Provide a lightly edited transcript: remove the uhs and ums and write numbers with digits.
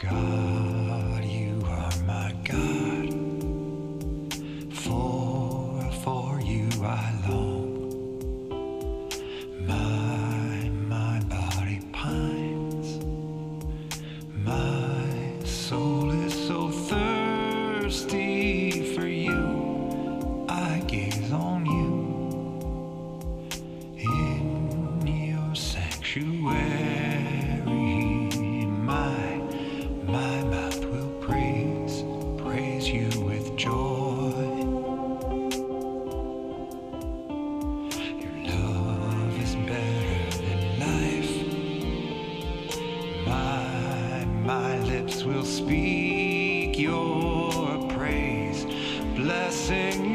God, you are my God. For you I long. My body pines. My soul is so thirsty for you. I gaze on you in your sanctuary. My mouth will praise you with joy. Your love is better than life. My lips will speak your praise, blessing